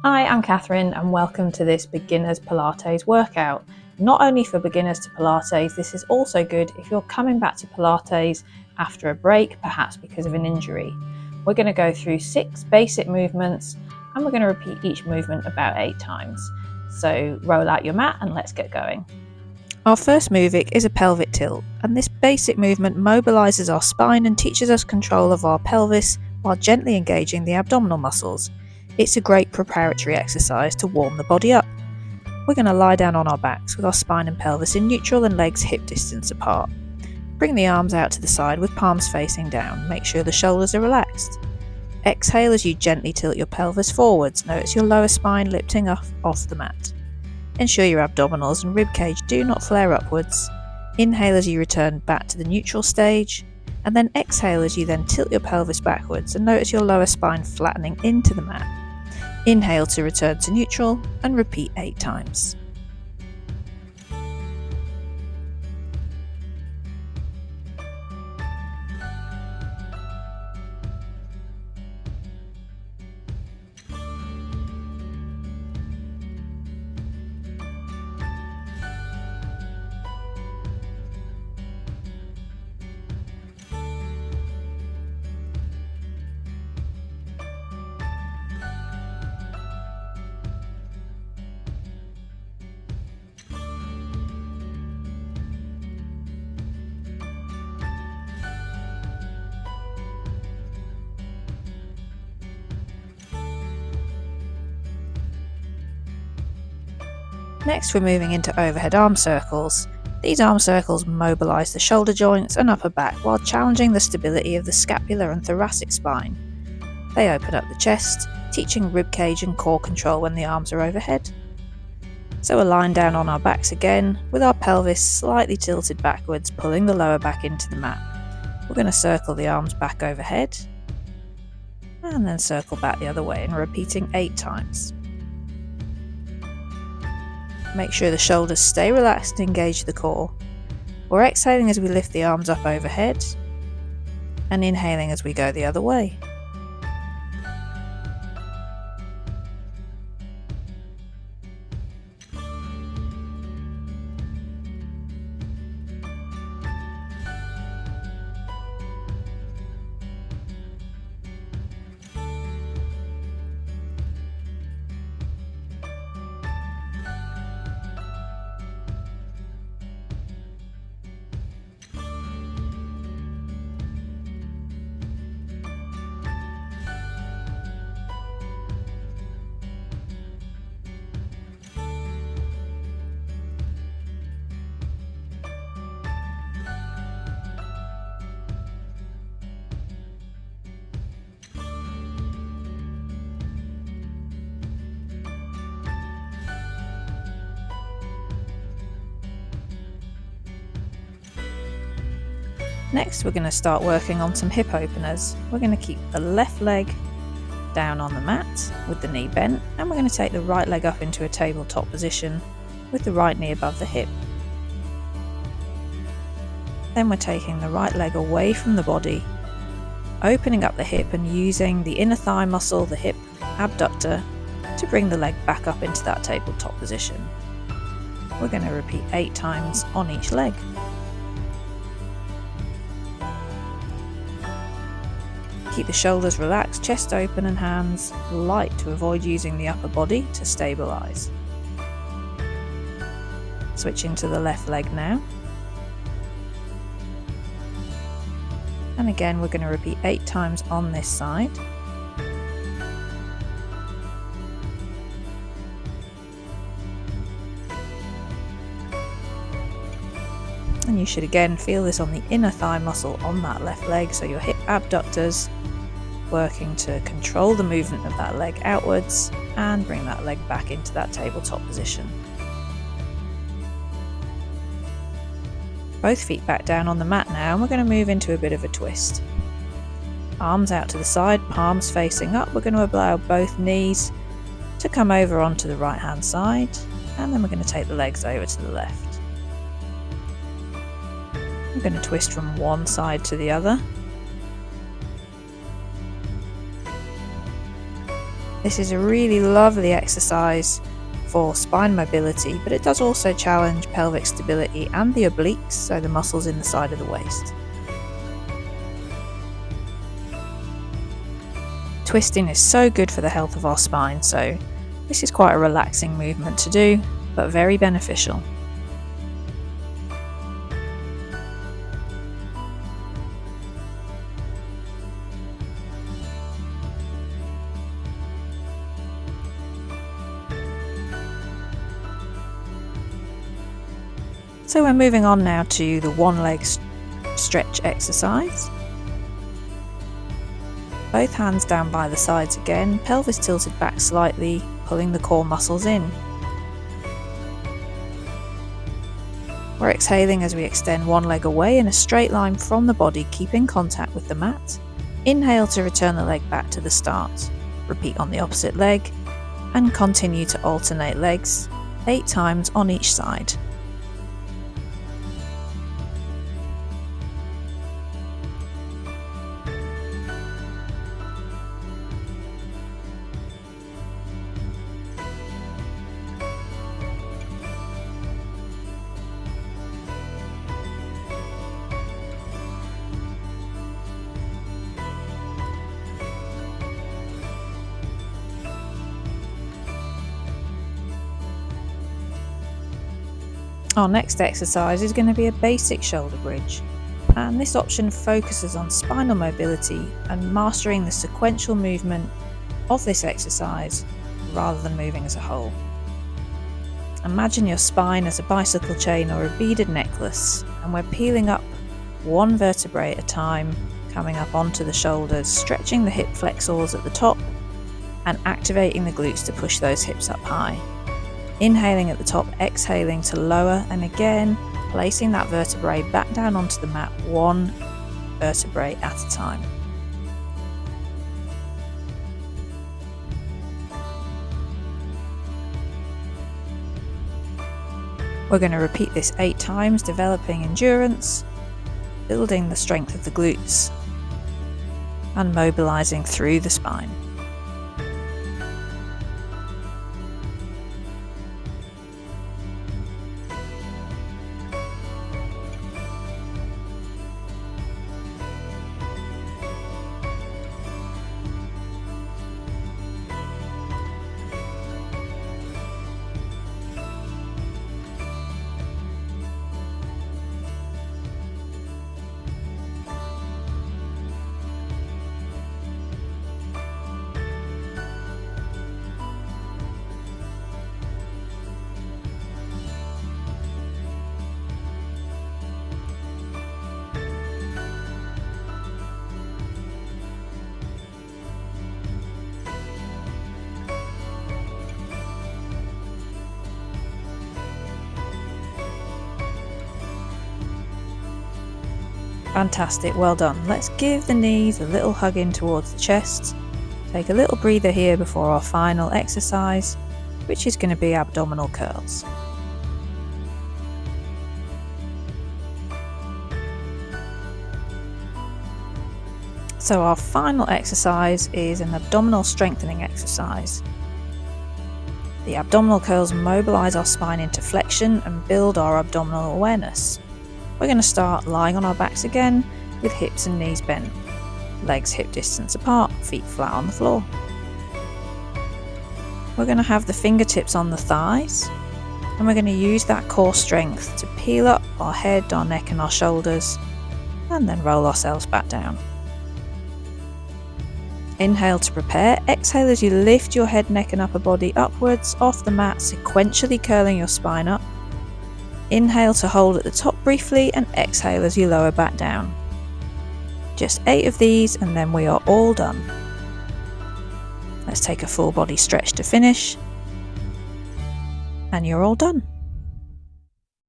Hi, I'm Catherine and welcome to this beginner's Pilates workout. Not only for beginners to Pilates, this is also good if you're coming back to Pilates after a break, perhaps because of an injury. We're going to go through 6 basic movements and we're going to repeat each movement about 8 times. So roll out your mat and let's get going. Our first movement is a pelvic tilt, and this basic movement mobilises our spine and teaches us control of our pelvis while gently engaging the abdominal muscles. It's a great preparatory exercise to warm the body up. We're going to lie down on our backs with our spine and pelvis in neutral and legs hip distance apart. Bring the arms out to the side with palms facing down. Make sure the shoulders are relaxed. Exhale as you gently tilt your pelvis forwards. Notice your lower spine lifting off the mat. Ensure your abdominals and ribcage do not flare upwards. Inhale as you return back to the neutral stage, and then exhale as you then tilt your pelvis backwards and notice your lower spine flattening into the mat. Inhale to return to neutral and repeat 8 times. Next, we're moving into overhead arm circles. These arm circles mobilise the shoulder joints and upper back while challenging the stability of the scapular and thoracic spine. They open up the chest, teaching ribcage and core control when the arms are overhead. So we're lying down on our backs again, with our pelvis slightly tilted backwards, pulling the lower back into the mat. We're going to circle the arms back overhead, and then circle back the other way and repeating 8 times. Make sure the shoulders stay relaxed and engage the core. We're exhaling as we lift the arms up overhead and inhaling as we go the other way. Next, we're going to start working on some hip openers. We're going to keep the left leg down on the mat with the knee bent, and we're going to take the right leg up into a tabletop position with the right knee above the hip. Then we're taking the right leg away from the body, opening up the hip and using the inner thigh muscle, the hip abductor, to bring the leg back up into that tabletop position. We're going to repeat 8 times on each leg. Keep the shoulders relaxed, chest open and hands light to avoid using the upper body to stabilise. Switching to the left leg now. And again, we're going to repeat 8 times on this side. And you should again feel this on the inner thigh muscle on that left leg, so your hip abductors working to control the movement of that leg outwards and bring that leg back into that tabletop position. Both feet back down on the mat now, and we're going to move into a bit of a twist. Arms out to the side, palms facing up. We're going to allow both knees to come over onto the right hand side, and then we're going to take the legs over to the left. We're going to twist from one side to the other. This is a really lovely exercise for spine mobility, but it does also challenge pelvic stability and the obliques, so the muscles in the side of the waist. Twisting is so good for the health of our spine, so this is quite a relaxing movement to do, but very beneficial. So we're moving on now to the one leg stretch exercise. Both hands down by the sides again, pelvis tilted back slightly, pulling the core muscles in. We're exhaling as we extend one leg away in a straight line from the body, keeping contact with the mat. Inhale to return the leg back to the start. Repeat on the opposite leg and continue to alternate legs 8 times on each side. Our next exercise is going to be a basic shoulder bridge, and this option focuses on spinal mobility and mastering the sequential movement of this exercise rather than moving as a whole. Imagine your spine as a bicycle chain or a beaded necklace, and we're peeling up one vertebrae at a time, coming up onto the shoulders, stretching the hip flexors at the top and activating the glutes to push those hips up high. Inhaling at the top, exhaling to lower, and again placing that vertebrae back down onto the mat, one vertebrae at a time. We're going to repeat this 8 times, developing endurance, building the strength of the glutes, and mobilising through the spine. Fantastic, well done. Let's give the knees a little hug in towards the chest. Take a little breather here before our final exercise, which is going to be abdominal curls. So our final exercise is an abdominal strengthening exercise. The abdominal curls mobilise our spine into flexion and build our abdominal awareness. We're going to start lying on our backs again with hips and knees bent, legs hip distance apart, feet flat on the floor. We're going to have the fingertips on the thighs, and we're going to use that core strength to peel up our head, our neck and our shoulders, and then roll ourselves back down. Inhale to prepare, exhale as you lift your head, neck and upper body upwards off the mat, sequentially curling your spine up. Inhale to hold at the top briefly and exhale as you lower back down. Just 8 of these and then we are all done. Let's take a full body stretch to finish, and you're all done.